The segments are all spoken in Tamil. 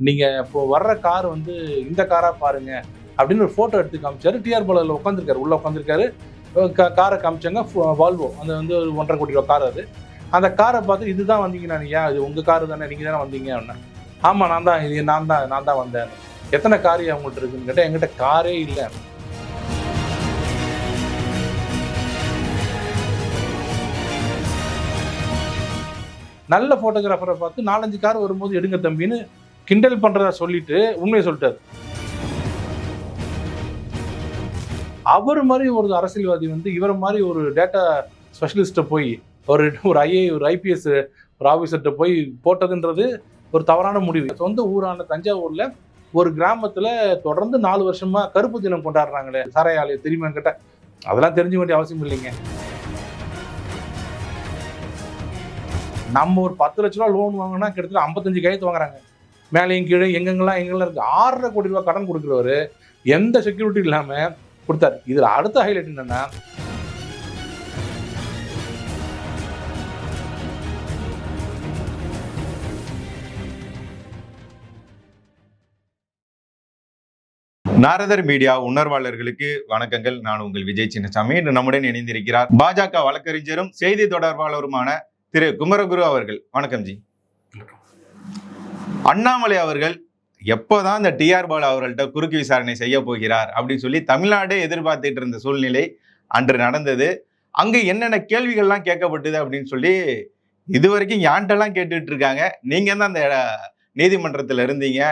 நீங்கள் இப்போ வர்ற கார் வந்து இந்த காராக பாருங்க அப்படின்னு ஒரு ஃபோட்டோ எடுத்து காமிச்சாரு. டிஆர் பாலாவில் உட்காந்துருக்காரு, உள்ளே உட்காந்துருக்காரு. காரை காமிச்சாங்க, வால்வோ, அந்த வந்து ஒரு 1.5 கோடி ரூபா கார் அது. அந்த காரை பார்த்து இதுதான் வந்தீங்கன்னா நீங்கள், இது உங்கள் காரு தானே, நீங்கள் தானே வந்தீங்க அப்படின்னா. ஆமாம் நான் தான், இது நான் தான் வந்தேன். எத்தனை கார் அவங்கள்ட்ட இருக்குன்னு கேட்டால் என்கிட்ட காரே இல்லை. நல்ல ஃபோட்டோகிராஃபரை பார்த்து 4-5 கார் வரும்போது எடுங்க தம்பின்னு கிண்டல் பண்றதா சொல்லிட்டு உண்மையை சொல்லிட்டாரு. அவர் மாதிரி ஒரு அரசியல்வாதி வந்து இவர் மாதிரி ஒரு டேட்டா ஸ்பெஷலிஸ்ட்டை போய் ஒரு ஐஏ ஒரு ஐபிஎஸ் ஒரு ஆஃபீஸர்கிட்ட போய் போட்டதுன்றது ஒரு தவறான முடிவு. சொந்த ஊரான தஞ்சாவூர்ல ஒரு கிராமத்துல தொடர்ந்து 4 வருஷமா கருப்பு தினம் கொண்டாடுறாங்களே, சாராய ஆலயம் தெரியுமான்னு கேட்டா அதெல்லாம் தெரிஞ்சுக்க வேண்டிய அவசியம் இல்லைங்க. நம்ம ஒரு 10 லட்ச ரூபா லோன் வாங்கினா கிட்டத்தட்ட 55 கையெழுத்து வாங்குறாங்க. மேலேயும் கீழே எங்கெங்கெல்லாம் இருக்கு. 6.5 கோடி ரூபாய் கடன் கொடுக்குறவரு எந்த செக்யூரிட்டி இல்லாம கொடுத்தாரு. இதுல அடுத்த ஹைலைட் என்னன்னா, நாரதர் மீடியா உணர்வாளர்களுக்கு வணக்கங்கள். நான் உங்கள் விஜய் சின்னசாமி. நம்முடன் இணைந்திருக்கிறார் பாஜக வழக்கறிஞரும் செய்தி தொடர்பாளருமான திரு குமரகுரு அவர்கள். வணக்கம் ஜி. அண்ணாமலை அவர்கள் எப்போதான் இந்த டிஆர் பாலு அவர்கள்ட்ட குறுக்கு விசாரணை செய்ய போகிறார் அப்படின்னு சொல்லி தமிழ்நாடே எதிர்பார்த்துட்டு இருந்த சூழ்நிலை அன்று நடந்தது. அங்கு என்னென்ன கேள்விகள்லாம் கேட்கப்பட்டது அப்படின்னு சொல்லி இதுவரைக்கும் யான்ட்டெல்லாம் கேட்டுட்டு இருக்காங்க. நீங்க தான் அந்த நீதிமன்றத்தில் இருந்தீங்க.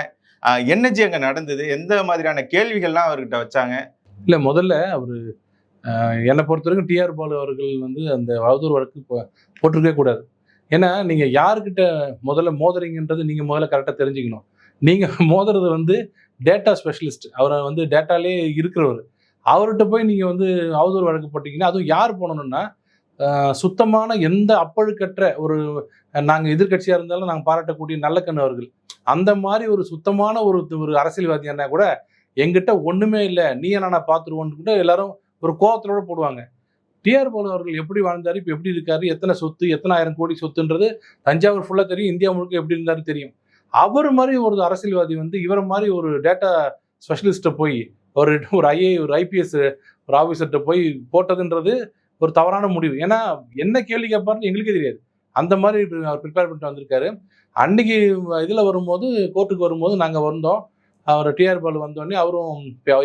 என்னஜி அங்க நடந்தது, எந்த மாதிரியான கேள்விகள்லாம் அவர்கிட்ட வச்சாங்க? இல்ல முதல்ல அவரு என்னை பொறுத்த வரைக்கும் டிஆர் பாலு அவர்கள் வந்து அந்த அவதூறு வழக்கு போட்டிருக்கவே கூடாது. ஏன்னா நீங்க யாருக்கிட்ட முதல்ல மோதுறீங்கன்றது நீங்க முதல்ல கரெக்டாக தெரிஞ்சுக்கணும். நீங்க மோதுறது வந்து டேட்டா ஸ்பெஷலிஸ்ட், அவரை வந்து டேட்டாலே இருக்கிறவர். அவர்கிட்ட போய் நீங்க வந்து அவதூறு வழக்கு போட்டீங்கன்னா, அதுவும் யார் போனணும்னா சுத்தமான எந்த அப்பழுக்கற்ற ஒரு, நாங்க எதிர்கட்சியா இருந்தாலும் நாங்கள் பாராட்டக்கூடிய நல்லக்கண்ணு அவர்கள், அந்த மாதிரி ஒரு சுத்தமான ஒரு அரசியல்வாதியானா கூட எங்கிட்ட ஒண்ணுமே இல்லை, நீ என்ன பார்த்துருவோன்னு கூட எல்லாரும் ஒரு கோவத்தோட போடுவாங்க. டிஆர் பாலு அவர்கள் எப்படி வாழ்ந்தாரு, இப்போ எப்படி இருக்காரு, எத்தனை சொத்து, எத்தனை 1000 கோடி சொத்துன்றது தஞ்சாவூர் ஃபுல்லாக தெரியும், இந்தியா முழுக்க எப்படி இருந்தாரு தெரியும். அவர் மாதிரி ஒரு அரசியல்வாதி வந்து இவரை மாதிரி ஒரு டேட்டா ஸ்பெஷலிஸ்ட்டை போய் ஒரு ஐஏ ஒரு ஐபிஎஸ் ஒரு ஆஃபீஸர்கிட்ட போய் போட்டதுன்றது ஒரு தவறான முடிவு. ஏன்னா என்ன கேள்வி கேட்பாருன்னு எங்களுக்கே தெரியாது. அந்த மாதிரி அவர் ப்ரிப்பேர் பண்ணிட்டு வந்திருக்காரு. அன்னைக்கு இதில் வரும்போது, கோர்ட்டுக்கு வரும்போது நாங்கள் வந்தோம். அவர் டிஆர் பாலு வந்தோடனே அவரும்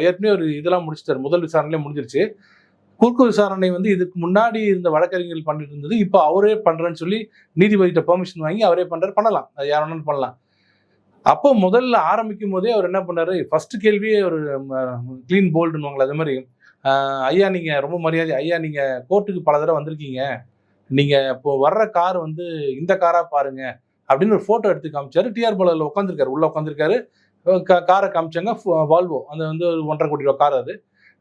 ஏற்கனவே ஒரு இதெல்லாம் முடிச்சிட்டாரு, முதல் விசாரணையிலே முடிஞ்சிருச்சு. குறுக்கு விசாரணை வந்து இதுக்கு முன்னாடி இருந்த வழக்கறிஞர்கள் பண்ணிட்டு இருந்தது, இப்போ அவரே பண்றேன்னு சொல்லி நீதிபதிகிட்ட பெர்மிஷன் வாங்கி அவரே பண்றாரு. பண்ணலாம், அது யார் வேணாலும் பண்ணலாம். அப்போ முதல்ல ஆரம்பிக்கும் போதே அவர் என்ன பண்ணாரு, ஃபர்ஸ்ட் கேள்வியே ஒரு கிளீன் போல்டுன்னு அது மாதிரி, ஐயா நீங்க ரொம்ப மரியாதை, ஐயா நீங்க கோர்ட்டுக்கு பல தடவை வந்திருக்கீங்க, நீங்க இப்போ வர்ற கார் வந்து இந்த காரா பாருங்க அப்படின்னு ஒரு போட்டோ எடுத்து காமிச்சாரு. டிஆர் பாலாவில் உட்காந்துருக்காரு, உள்ள உட்காந்துருக்காரு. காரை காமிச்சாங்க, வால்வோ, அந்த வந்து ஒரு 1.5 கோடி ரூபா கார் அது.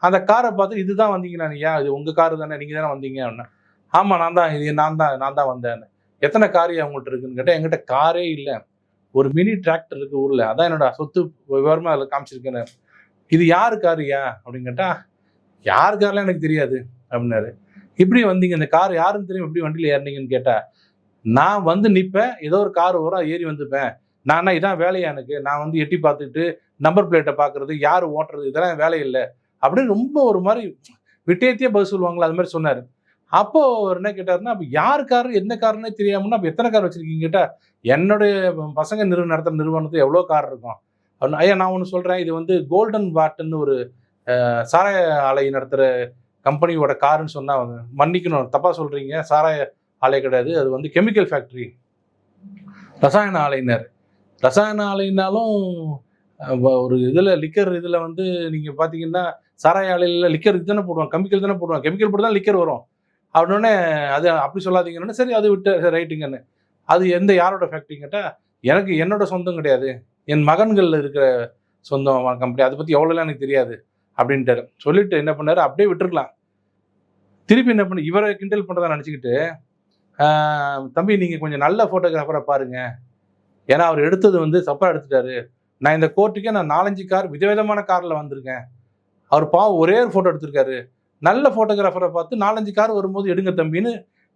அந்த காரை பார்த்து இதுதான் வந்தீங்கன்னா நீங்க, இது உங்க காரு தானே, நீங்க தானே வந்தீங்க அப்படின்னா. ஆமா நான் தான், இது நான் தான் வந்தேன். எத்தனை கார் அவங்கள்ட்ட இருக்குன்னு கேட்டால் என்கிட்ட காரே இல்லை, ஒரு மினி டிராக்டர் இருக்கு ஊர்ல, அதான் என்னோட சொத்து விவரமா அதில் காமிச்சிருக்கேன்னு. இது யாரு காரியா அப்படின்னு கேட்டா, யார் கார்லாம் எனக்கு தெரியாது அப்படின்னாரு. இப்படி வந்தீங்க, இந்த கார் யாருன்னு தெரியும், எப்படி வண்டியில் ஏறினீங்கன்னு கேட்டா, நான் வந்து நிற்பேன், ஏதோ ஒரு கார் வரும், ஏறி வந்துப்பேன். நான் இதான் வேலையா எனக்கு, நான் வந்து எட்டி பார்த்துட்டு நம்பர் பிளேட்டை பார்க்கறது, யார் ஓட்டுறது, இதெல்லாம் வேலை இல்லை அப்படின்னு ரொம்ப ஒரு மாதிரி விட்டேத்தியே பதில் சொல்லுவாங்களா, அது மாதிரி சொன்னார். அப்போ அவர் என்ன கேட்டாருன்னா, அப்போ யார் கார் என்ன காருன்னே தெரியாமன்னா அப்போ எத்தனை கார் வச்சிருக்கீங்க கேட்டால், என்னுடைய பசங்க நடத்துகிற நிறுவனத்தில் எவ்வளோ கார் இருக்கும் அப்படின்னு. ஐயா நான் ஒன்று சொல்கிறேன், இது வந்து கோல்டன் வாட்டுன்னு ஒரு சாராய ஆலை நடத்துகிற கம்பெனியோட காருன்னு சொன்னால் மன்னிக்கணும், தப்பாக சொல்கிறீங்க, சாராய ஆலை கிடையாது, அது வந்து கெமிக்கல் ஃபேக்ட்ரி, ரசாயன ஆலையினர். ரசாயன ஆலைனாலும் ஒரு இதில் லிக்கர் இதில் வந்து நீங்கள் பார்த்தீங்கன்னா சாராய ஆலையில் லிக்கர் இது தானே போடுவாங்க, கெமிக்கல் தானே போடுவாங்க, கெமிக்கல் போட்டு தான் லிக்கர் வரும் அப்படின்னே. அது அப்படி சொல்லாதீங்கன்னு, சரி அது விட்டு ரைட்டுங்கன்னு. அது எந்த யாரோட ஃபேக்ட்ரின்னு கேட்டால், எனக்கு என்னோட சொந்தம் கிடையாது, என் மகன்கள் இருக்கிற சொந்தம் கம்பெனி, அதை பற்றி எவ்வளோலாம் எனக்கு தெரியாது அப்படின்ட்டாரு. சொல்லிட்டு என்ன பண்ணாரு, அப்படியே விட்டுருக்கலாம். திருப்பி என்ன பண்ணி இவரை கிண்டல் பண்ணுறதா நினச்சிக்கிட்டு, தம்பி நீங்கள் கொஞ்சம் நல்ல ஃபோட்டோகிராஃபரை பாருங்க, ஏன்னா அவர் எடுத்தது வந்து தப்பாக எடுத்துட்டாரு. நான் இந்த கோர்ட்டுக்கே நான் 4-5 கார் விதவிதமான காரில் வந்திருக்கேன், அவர் பாவம் ஒரே ஒரு ஃபோட்டோ எடுத்திருக்காரு, நல்ல ஃபோட்டோகிராஃபரை பார்த்து 4-5 கார் வரும்போது எடுங்க தம்பின்னு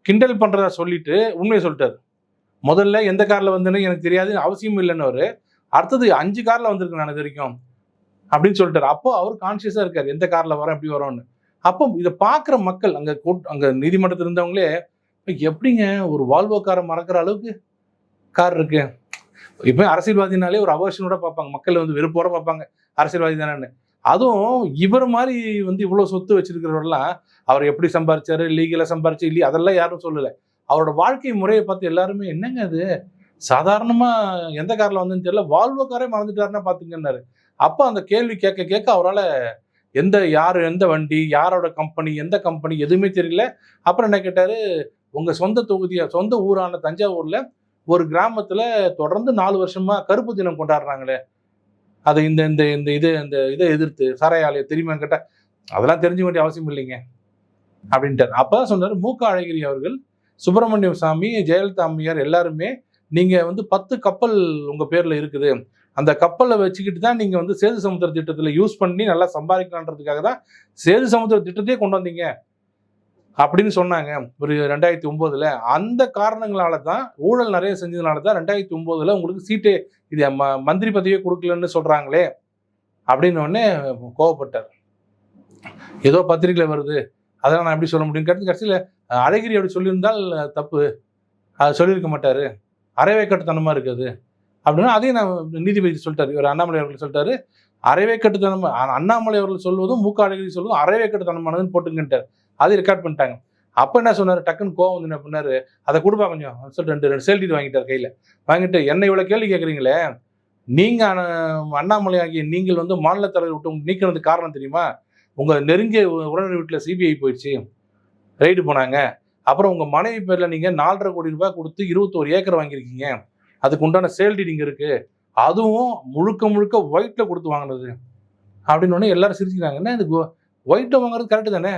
கிண்டல் பண்ணுறதா சொல்லிட்டு உண்மையை சொல்லிட்டாரு. முதல்ல எந்த காரில் வந்தேன்னு எனக்கு தெரியாது, அவசியம் இல்லைன்னு அவர். அடுத்தது 5 கார்ல வந்திருக்கு நான் இது வரைக்கும் அப்படின்னு சொல்லிட்டாரு. அப்போ அவர் கான்சியஸா இருக்காரு, எந்த கார்ல வரோம் எப்படி வரோம்னு. அப்போ இதை பார்க்குற மக்கள் அங்க நீதிமன்றத்தில் இருந்தவங்களே, எப்படிங்க ஒரு வால்வோ காரை மறக்கிற அளவுக்கு கார் இருக்கு. இப்போ அரசியல்வாதினாலே ஒரு அவர்ஷனோட பார்ப்பாங்க, மக்கள் வந்து வெறுப்போட பார்ப்பாங்க அரசியல்வாதி தானேன்னு. அதுவும் இவர் மாதிரி வந்து இவ்வளோ சொத்து வச்சிருக்கிறவரெல்லாம் அவர் எப்படி சம்பாரிச்சாரு, லீகலா சம்பாரிச்சு இல்லையா, அதெல்லாம் யாரும் சொல்லலை. அவரோட வாழ்க்கை முறையை பார்த்து எல்லாருமே என்னங்க அது சாதாரணமா எந்த கார்ல வந்துன்னு தெரியல, வால்வோ காரே மறந்துட்டாருன்னா பாத்துங்கன்னாரு. அப்போ அந்த கேள்வி கேட்க கேட்க அவரால் எந்த வண்டி, யாரோட கம்பெனி, எந்த கம்பெனி எதுவுமே தெரியல. அப்புறம் என்ன கேட்டாரு, உங்க சொந்த ஊரான தஞ்சாவூர்ல ஒரு கிராமத்துல தொடர்ந்து 4 வருஷமா கருப்பு தினம் கொண்டாடுறாங்களே, அது இந்த இதை எதிர்த்து சாராய ஆலையை தெரியுமான்னு கேட்டா, அதெல்லாம் தெரிஞ்சுக்க வேண்டிய அவசியம் இல்லைங்க அப்படின்ட்டார். அப்பதான் சொன்னாரு, மூக்க அழகிரி அவர்கள், சுப்பிரமணியம் சாமி, ஜெயலலிதா அம்மையார் எல்லாருமே நீங்க வந்து 10 கப்பல் உங்க பேர்ல இருக்குது, அந்த கப்பலை வச்சுக்கிட்டு தான் நீங்க வந்து சேது சமுத்திர திட்டத்துல யூஸ் பண்ணி நல்லா சம்பாதிக்கலான்றதுக்காக தான் சேது சமுத்திர திட்டத்தையே கொண்டு வந்தீங்க அப்படின்னு சொன்னாங்க ஒரு 2009. அந்த காரணங்களால தான், ஊழல் நிறைய செஞ்சதுனால தான் 2009 உங்களுக்கு சீட்டே இது மந்திரி பதவியே கொடுக்கலன்னு சொல்றாங்களே அப்படின்னு உடனே கோவப்பட்டார். ஏதோ பத்திரிகையில வருது, அதெல்லாம் நான் எப்படி சொல்ல முடியும் கேட்டு, கடைசியில் அழகிரி அப்படி சொல்லியிருந்தால் தப்பு, அது சொல்லியிருக்க மாட்டாரு, அரைவேக்கட்டுத்தனமா இருக்குது அப்படின்னா அதையும் நான் நீதிபதி சொல்லிட்டாரு. இவர் அண்ணாமலை அவர்கள் சொல்லிட்டாரு, அரைவேக்கட்டுத்தனம் அண்ணாமலை அவர்கள் சொல்வதும் மூக்க அழகிரி சொல்வதும் அரைவேக்கட்டுத்தனமானதுன்னு போட்டுக்கிட்டார். அதை ரெக்கார்ட் பண்ணிட்டாங்க. அப்போ என்ன சொன்னார், டக்குன்னு கோவம் வந்து என்ன பண்ணாரு, அதை கொடுப்பா கொஞ்சம் சொல்லிட்டு 2 சேல்டிட்டு வாங்கிட்டார் கையில். வாங்கிட்டு என்ன இவ்வளோ கேள்வி கேட்குறீங்களே, நீங்கள் அண்ணாமலை ஆகிய நீங்கள் வந்து மாநில தலைவர் விட்டு நீக்கினதுக்கு காரணம் தெரியுமா, உங்கள் நெருங்கிய உறவினர் வீட்டில் சிபிஐ போயிடுச்சு, ரைடு போனாங்க. அப்புறம் உங்கள் மனைவி பேரில் நீங்கள் 4.5 கோடி ரூபாய் கொடுத்து 21 ஏக்கர் வாங்கியிருக்கீங்க, அதுக்கு உண்டான சேல் டீடிங் இருக்குது, அதுவும் முழுக்க ஒயிட்டில் கொடுத்து வாங்கினது அப்படின்னு ஒன்று எல்லாரும் சிரிச்சுக்கிறாங்க. என்ன இது ஒயிட்டில் வாங்குறது கரெக்டு தானே,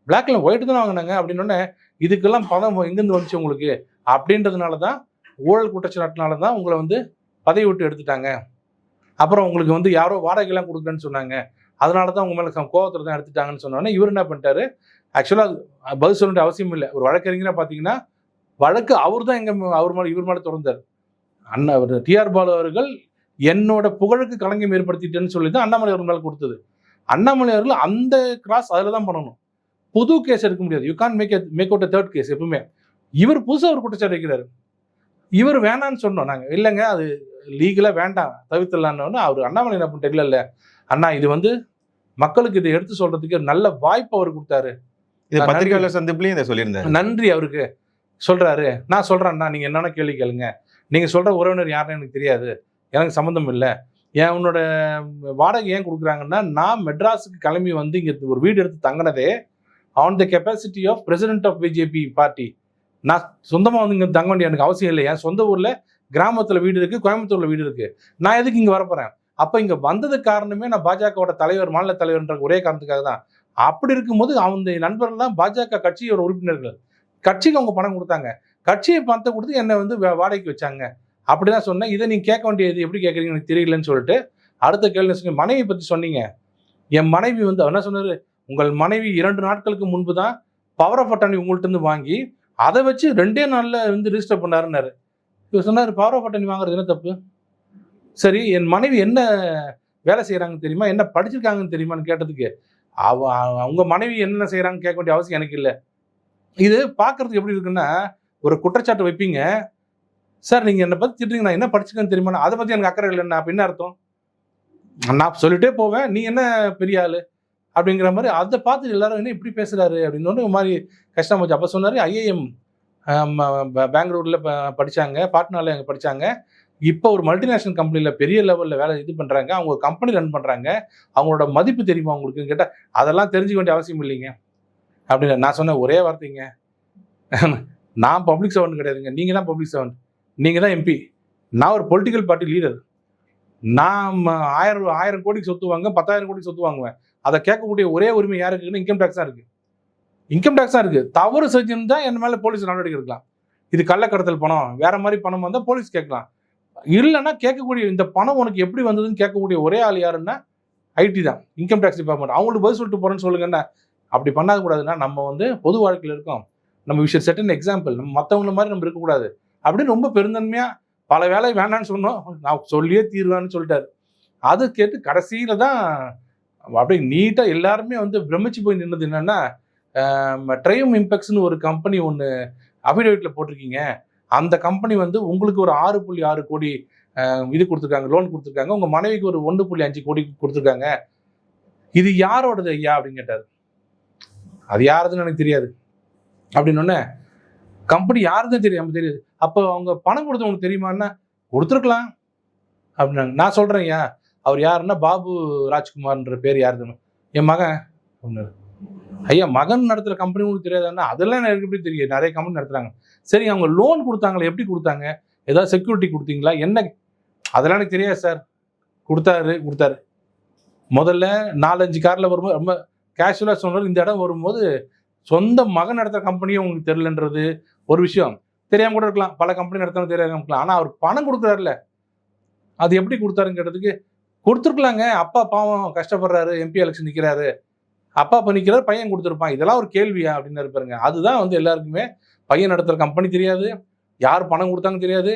பிளாக்ல ஒயிட்டு தானே வாங்கினாங்க அப்படின்னு. இதுக்கெல்லாம் பணம் எங்கேருந்து வந்துச்சு உங்களுக்கு அப்படின்றதுனால தான், ஊழல் குற்றச்சாட்டுனால தான் உங்களை வந்து பதவி விட்டு எடுத்துட்டாங்க. அப்புறம் உங்களுக்கு வந்து யாரோ வாடகைலாம் கொடுக்குறேன்னு சொன்னாங்க, அதனால தான் உங்க மேலே கோவத்தில் தான் எடுத்துட்டாங்கன்னு சொன்னோன்னே இவர் என்ன பண்ணிட்டாரு, ஆக்சுவலாக பதில் சொல்ல வேண்டிய அவசியம் இல்லை. ஒரு வழக்கறிஞராக பார்த்தீங்கன்னா வழக்கு அவர் தான் இவர் மேலே தொடர்ந்தார். டிஆர் பாலு அவர்கள் என்னோட புகழுக்கு களங்கம் ஏற்படுத்திட்டேன்னு சொல்லி தான் அண்ணாமலை அவர்கள் மேலே கொடுத்தது. அண்ணாமலை அவர்கள் அந்த கிராஸ் அதில் தான் பண்ணணும், புது கேஸ் எடுக்க முடியாது. You can't make out 3rd case எப்பவுமே. இவர் புதுசாக ஒரு குற்றச்சாட்டு வைக்கிறாரு, இவர் வேணான்னு சொன்னோம் நாங்கள், இல்லைங்க அது லீகலாக வேண்டாம் தவிர்த்துலான்னு. அவர் அண்ணாமலை என்ன பண்ணிட்டு, இல்லை அண்ணா இது வந்து மக்களுக்கு இதை எடுத்து சொல்றதுக்கு நல்ல வாய்ப்பு அவர் கொடுத்தாரு, பத்திரிகையாளர் சந்திப்புலையும் இதை சொல்லியிருந்தாரு, நன்றி அவருக்கு சொல்றாரு. நான் சொல்றேன்னா நீங்க என்னென்ன கேள்வி கேளுங்க, நீங்க சொல்ற உறவினர் யாருன்னு எனக்கு தெரியாது, எனக்கு சம்மந்தம் இல்லை, உன்னோட வாடகை ஏன் கொடுக்குறாங்கன்னா, நான் மெட்ராஸுக்கு கிளம்பி வந்து இங்கே ஒரு வீடு எடுத்து தங்கினதே on the capacity of president of BJP party. நான் சொந்தமாக வந்து இங்கே தங்க வேண்டிய எனக்கு அவசியம் இல்லை, என் சொந்த ஊரில் கிராமத்தில் வீடு இருக்குது, கோயம்புத்தூரில் வீடு இருக்குது, நான் எதுக்கு இங்கே வரப்போகிறேன். அப்போ இங்கே வந்ததுக்கு காரணமே நான் பாஜகவோட தலைவர், மாநில தலைவர்ன்ற ஒரே காரணத்துக்காக தான். அப்படி இருக்கும்போது அவங்க நண்பர்கள்லாம் பாஜக கட்சியோட உறுப்பினர்கள், கட்சிக்கு அவங்க பணம் கொடுத்தாங்க, கட்சியை பணத்தை கொடுத்து என்னை வந்து வாடகைக்கு வச்சாங்க அப்படிதான் சொன்னேன். இதை நீங்கள் கேட்க வேண்டியது எப்படி கேட்குறீங்க எனக்கு தெரியலன்னு சொல்லிட்டு அடுத்த கேள்வி சொன்னீங்க, மனைவி பற்றி சொன்னீங்க. என் மனைவி வந்து என்ன சொன்னார், உங்கள் மனைவி 2 நாட்களுக்கு முன்பு தான் பவர் ஆஃப் அட்டர்னி உங்கள்கிட்ட இருந்து வாங்கி அதை வச்சு 2 நாளில் வந்து ரிஜிஸ்டர் பண்ணாருன்னாரு. இவர் சொன்னார், பவர் ஆஃப் அட்டர்னி வாங்குறது என்ன தப்பு, சரி என் மனைவி என்ன வேலை செய்கிறாங்கன்னு தெரியுமா, என்ன படிச்சிருக்காங்கன்னு தெரியுமான்னு கேட்டதுக்கு, அவங்க மனைவி என்ன செய்கிறாங்கன்னு கேட்க வேண்டிய அவசியம் எனக்கு இல்லை. இது பார்க்கறதுக்கு எப்படி இருக்குன்னா, ஒரு குற்றச்சாட்டு வைப்பீங்க, சார் நீங்கள் என்னை பற்றி திட்டுறீங்க, நான் என்ன படிச்சுக்கன்னு தெரியுமா, அதை பற்றி எனக்கு அக்கறை இல்லைன்னா அப்போ என்ன அர்த்தம், நான் சொல்லிட்டே போவேன், நீ என்ன பெரிய ஆள் அப்படிங்கிற மாதிரி. அதை பார்த்து எல்லாரும் என்ன இப்படி பேசுகிறாரு அப்படின்னு ஒரு மாதிரி கஷ்டம் போச்சு. அப்போ சொன்னார், ஐஏஎம் பெங்களூரில் படித்தாங்க, பாட்னாவில் அங்கே படித்தாங்க, இப்போ ஒரு மல்டிநேஷனல் கம்பெனியில் பெரிய லெவலில் வேலை இது பண்ணுறாங்க, அவங்க கம்பெனி ரன் பண்ணுறாங்க, அவங்களோட மதிப்பு தெரியுமா அவங்களுக்குன்னு கேட்டால் அதெல்லாம் தெரிஞ்சுக்க வேண்டிய அவசியம் இல்லைங்க அப்படின்னு நான் சொன்னேன். ஒரே வார்த்தைங்க, நான் பப்ளிக் சர்வெண்ட் கிடையாதுங்க, நீங்கள் தான் பப்ளிக் சர்வெண்ட், நீங்கள் தான் எம்பி, நான் ஒரு பொலிட்டிக்கல் பார்ட்டி லீடர், நான் 1000 கோடிக்கு சொத்து வாங்க 10,000 கோடிக்கு சொத்து வாங்குவேன், அதை கேட்கக்கூடிய ஒரே உரிமை யாருக்குன்னு இன்கம் டேக்ஸ் தான் இருக்குது. இன்கம் டேக்ஸ் தான் இருக்குது. தவறு செஞ்சுருந்தா என் மேலே போலீஸ் நடவடிக்கை எடுக்கலாம். இது கள்ளக்கடத்தல் பணம், வேற மாதிரி பணம் வந்தால் போலீஸ் கேட்கலாம். இல்லைன்னா கேட்கக்கூடிய இந்த பணம் உனக்கு எப்படி வந்ததுன்னு கேட்கக்கூடிய ஒரே ஆள் யாருன்னா ஐடி தான், இன்கம் டேக்ஸ் டிபார்ட்மெண்ட். அவங்களுக்கு பதில் சொல்லிட்டு போகிறேன்னு சொல்லுங்கன்னா அப்படி பண்ணக்கூடாதுன்னா, நம்ம வந்து பொது வாழ்க்கையில் இருக்கோம், நம்ம விஷயம் செட் அன் எக்ஸாம்பிள், நம்ம மற்றவங்கள மாதிரி நம்ம இருக்கக்கூடாது அப்படின்னு ரொம்ப பெருந்தன்மையாக பல வேலை வேணான்னு சொன்னோம், நான் சொல்லியே தீர்வான்னு சொல்லிட்டாரு. அது கேட்டு கடைசியில தான் அப்படியே நீட்டா எல்லாருமே வந்து பிரமிச்சு போய் நின்னது என்னன்னா, ட்ரையம் இம்பெக்ஸ்னு ஒரு கம்பெனி ஒன்று அஃபிடேவிட்ல போட்டிருக்கீங்க. அந்த கம்பெனி வந்து உங்களுக்கு ஒரு 6.6 கோடி இது கொடுத்துருக்காங்க, லோன் கொடுத்துருக்காங்க. உங்க மனைவிக்கு ஒரு 1.5 கோடி கொடுத்துருக்காங்க. இது யாரோடது ஐயா அப்படின்னு கேட்டாரு. அது யாருதுன்னு எனக்கு தெரியாது அப்படின்னு. கம்பெனி யாருதுன்னு தெரியாது. அப்போ அவங்க பணம் கொடுத்து உங்களுக்கு தெரியுமான்னா, கொடுத்துருக்கலாம் அப்படின்னாங்க. நான் சொல்றேன் ஐயா, அவர் யாருன்னா பாபு ராஜ்குமார்ன்ற பேர் யாருதுன்னு. என் மகன் அப்படின்னாரு. ஐயா, மகன் நடத்துகிற கம்பெனி உங்களுக்கு தெரியாதுன்னா, அதெல்லாம் எனக்கு எப்படி தெரியும், நிறைய கம்பெனி நடத்துறாங்க. சரி, அவங்க லோன் கொடுத்தாங்களே, எப்படி கொடுத்தாங்க, ஏதாவது செக்யூரிட்டி கொடுத்தீங்களா என்ன? அதெல்லாம் எனக்கு தெரியாது சார். கொடுத்தாரு. முதல்ல 4-5 காரில் வரும்போது ரொம்ப கேஷுவலாக சொன்னார். இந்த இடம் வரும்போது சொந்த மகன் நடத்துகிற கம்பெனியும் உங்களுக்கு தெரியலன்றது ஒரு விஷயம். தெரியாமல் கூட இருக்கலாம், பல கம்பெனி நடத்தணும் தெரியாம இருக்கலாம். ஆனால் அவர் பணம் கொடுக்குறாருல, அது எப்படி கொடுத்தாருங்கிறதுக்கு கொடுத்துருக்கலாங்க. அப்பா பாவம் கஷ்டப்படுறாரு, எம்பி எலெக்ஷன் நிற்கிறாரு, அப்பா இப்போ நிற்கிறாரு, பையன் கொடுத்துருப்பான். இதெல்லாம் ஒரு கேள்வியா அப்படின்னு இருப்பாருங்க. அதுதான் வந்து எல்லாருக்குமே பையன் நடத்துகிற கம்பெனி தெரியாது, யார் பணம் கொடுத்தாங்க தெரியாது.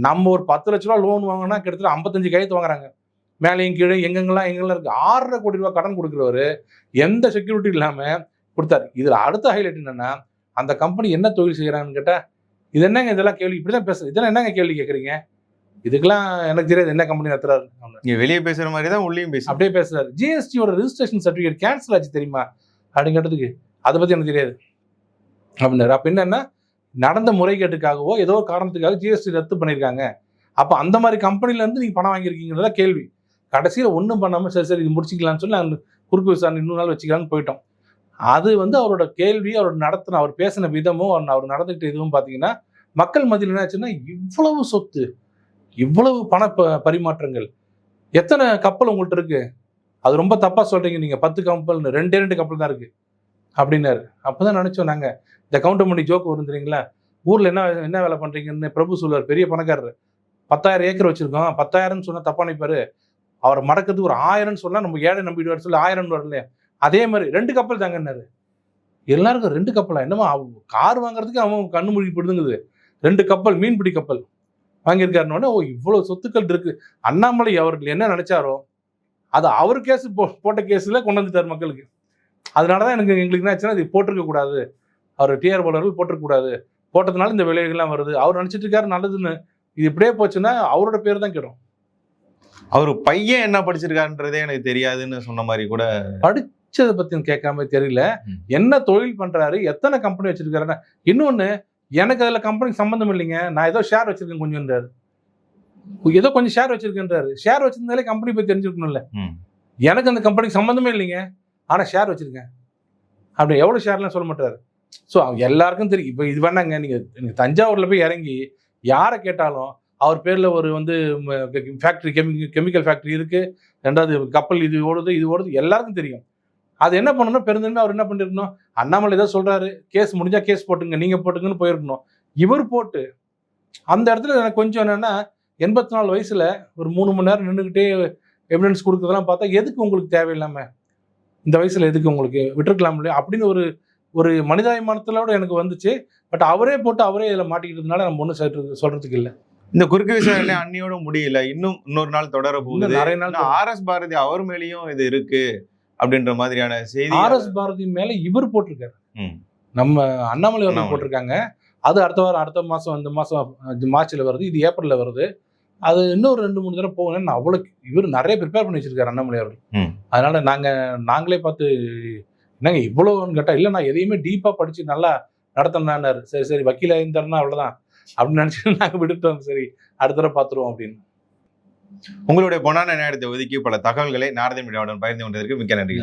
நம்ம ஒரு 10 லட்ச ரூபா லோன் வாங்கினா கிட்டத்தட்ட 55 கையெழுத்து வாங்குறாங்க. மேலேயும் கீழே எங்கெங்கெல்லாம் இருக்கு. 6.5 கோடி ரூபா கடன் கொடுக்குறவர் எந்த செக்யூரிட்டி இல்லாமல் கொடுத்தாரு. இதில் அடுத்த ஹைலைட் என்னன்னா, அந்த கம்பெனி என்ன தொழில் செய்கிறாங்கன்னு கேட்டால், இது என்னங்க இதெல்லாம் கேள்வி, இப்படி தான் பேசுறது, இதெல்லாம் என்னங்க கேள்வி கேட்குறீங்க, இதுக்கெல்லாம் எனக்கு தெரியாது என்ன கம்பெனி நடத்துறாரு. நீங்க வெளியே பேசுற மாதிரி தான் உள்ளேயும் பேச அப்படியே பேசுறாரு. ஜிஎஸ்டியோட ரெஜிஸ்ட்ரேஷன் சர்டிஃபிகேட் கேன்சல் ஆச்சு தெரியுமா அப்படின்னு கேட்டதுக்கு, அதை பற்றி எனக்கு தெரியாது அப்படின்னாரு. அப்போ என்னன்னா, நடந்த முறைகேட்டுக்காகவோ ஏதோ ஒரு காரணத்துக்காக ஜிஎஸ்டி ரத்து பண்ணியிருக்காங்க. அப்போ அந்த மாதிரி கம்பெனிலேருந்து நீங்கள் பணம் வாங்கியிருக்கீங்கிறதா கேள்வி. கடைசியில் ஒன்றும் பண்ணாமல் சரி இது முடிச்சிக்கலாம்னு சொல்லி நாங்கள் குறுக்கு விசாரணை இன்னொரு நாள் வச்சுக்கலான்னு போயிட்டோம். அது வந்து அவரோட கேள்வி, அவர் பேசின விதமும் அவர் நடந்துக்கிட்ட இதுவும் பார்த்தீங்கன்னா, மக்கள் மத்தியில் என்னாச்சுன்னா, இவ்வளவு சொத்து, இவ்வளவு பண பரிமாற்றங்கள், எத்தனை கப்பல் உங்கள்கிட்ட இருக்கு, அது ரொம்ப தப்பாக சொல்கிறீங்க நீங்கள், 10 கப்பல் 2 கப்பல் தான் இருக்குது அப்படின்னாரு. அப்போ தான் நினச்சோம் நாங்கள், இந்த கவுண்டமணி ஜோக் வரும் தெரியுங்களா, ஊரில் என்ன வேலை பண்ணுறீங்கன்னு பிரபு சொல்லுவார், பெரிய பணக்காரர், 10,000 ஏக்கர் வச்சுருக்கோம், 10,000ன்னு சொன்னால் தப்பா நினைப்பாரு, அவர் மடக்கிறதுக்கு ஒரு 1000ன்னு சொன்னால் நம்ம ஏழை நம்பிடுவார் சொல்லி 1000 வரலையே. அதே மாதிரி 2 கப்பல் தாங்கன்னாரு. எல்லாருக்கும் 2 கப்பலா, என்னமோ கார் வாங்குறதுக்கு அவன் கண்ணு மூழ்கி போடுதுங்குது. 2 கப்பல், மீன்பிடி கப்பல் வாங்கியிருக்காருன்னு. ஓ, இவ்வளோ சொத்துக்கள் இருக்கு. அண்ணாமலை அவர்கள் என்ன நினைச்சாரோ அதை அவர் கேஸ் போட்ட கேஸில் கொண்டு வந்துட்டார் மக்களுக்கு. அதனால தான் எங்களுக்கு என்ன ஆச்சுன்னா, இது போட்டிருக்க கூடாது, அவர் டிஆர் பாலர்கள் போட்டிருக்க கூடாது, போட்டதுனால இந்த விளைவுகள்லாம் வருது, அவர் நினச்சிட்டு இருக்காரு நல்லதுன்னு. இது இப்படியே போச்சுன்னா அவரோட பேர் தான் கெடும். அவர் பையன் என்ன படிச்சிருக்காருன்றதே எனக்கு தெரியாதுன்னு சொன்ன மாதிரி கூட. படிச்சதை பத்தி கேட்காம தெரியல, என்ன தொழில் பண்றாரு, எத்தனை கம்பெனி வச்சிருக்காருன்னா. இன்னொன்னு, எனக்கு அதுல கம்பெனிக்கு சம்பந்தம் இல்லைங்க, நான் ஏதோ ஷேர் வச்சிருக்கேன் கொஞ்சம்ன்றாரு. ஏதோ கொஞ்சம் ஷேர் வச்சிருக்கேன்றாரு. ஷேர் வச்சிருந்தாலே கம்பெனி போய் தெரிஞ்சுக்கணும்ல. எனக்கு அந்த கம்பெனிக்கு சம்பந்தமே இல்லைங்க, ஆனா ஷேர் வச்சிருக்கேன் அப்படி. எவ்வளவு ஷேர்லாம் சொல்ல மாட்டாரு. ஸோ எல்லாருக்கும் தெரியும். இப்போ இது வேணாங்க, நீங்க தஞ்சாவூர்ல போய் இறங்கி யாரை கேட்டாலும் அவர் பேர்ல ஒரு வந்து ஃபேக்டரி, கெமிக்கல் ஃபேக்டரி இருக்கு, 2வது கப்பல் இது ஓடுது எல்லாருக்கும் தெரியும். அது என்ன பண்ணணும், பெருந்தன்மை அவர் என்ன பண்ணிருக்கணும், அண்ணாமலை ஏதோ சொல்றாரு, கேஸ் முடிஞ்சா கேஸ் போட்டுங்க, நீங்க போட்டுங்கன்னு போயிருக்கணும். இவர் போட்டு அந்த இடத்துல எனக்கு கொஞ்சம் என்னன்னா, 84 வயசுல ஒரு 3 மணி நேரம் நின்றுக்கிட்டே எவிடன்ஸ் கொடுக்குறதெல்லாம் பார்த்தா, எதுக்கு உங்களுக்கு தேவையில்லாம இந்த வயசுல எதுக்கு உங்களுக்கு விட்டுருக்கலாம் இல்லையா அப்படின்னு ஒரு மனிதாபிமானத்தோட எனக்கு வந்துச்சு. பட் அவரே போட்டு அவரே இதில் மாட்டிக்கிட்டதுனால நம்ம ஒன்றும் சொல்றதுக்கு இல்லை. இந்த குறுக்கு விசாரணை அன்னியோட முடியல, இன்னொரு நாள் தொடர போகுது. நிறைய நாள் ஆர்எஸ் பாரதி அவர் மேலேயும் இது இருக்கு அப்படின்ற மாதிரியான செய்தி. ஆர்எஸ் பாரதி மேல இவர் போட்டிருக்காரு, நம்ம அண்ணாமலை அவர்கள் போட்டிருக்காங்க. அது அடுத்த மாசம், இந்த மாசம் மார்ச்ல வருது, இது ஏப்ரல்ல வருது. அது இன்னொரு 2-3 தடவை போகணும்னு அவ்வளோ இவர் நிறைய ப்ரிப்பேர் பண்ணி வச்சிருக்காரு அண்ணாமலை அவர்கள். அதனால நாங்களே பார்த்து என்னங்க இவ்வளோன்னு கேட்டா, இல்லை நான் எதையுமே டீப்பா படிச்சு நல்லா நடத்தினாரு. சரி வக்கீலா இருந்தாருன்னா அவ்வளவுதான் அப்படின்னு நினைச்சு நாங்கள் விட்டுட்டோம். சரி அடுத்த தடவை பார்த்துருவோம் அப்படின்னு. உங்களுடைய பொன்னான நேரத்தை ஒதுக்கி பல தகவல்களை நாரதன் மீடியாவுடன் பகிர்ந்து கொண்டதற்கு மிக்க நன்றி.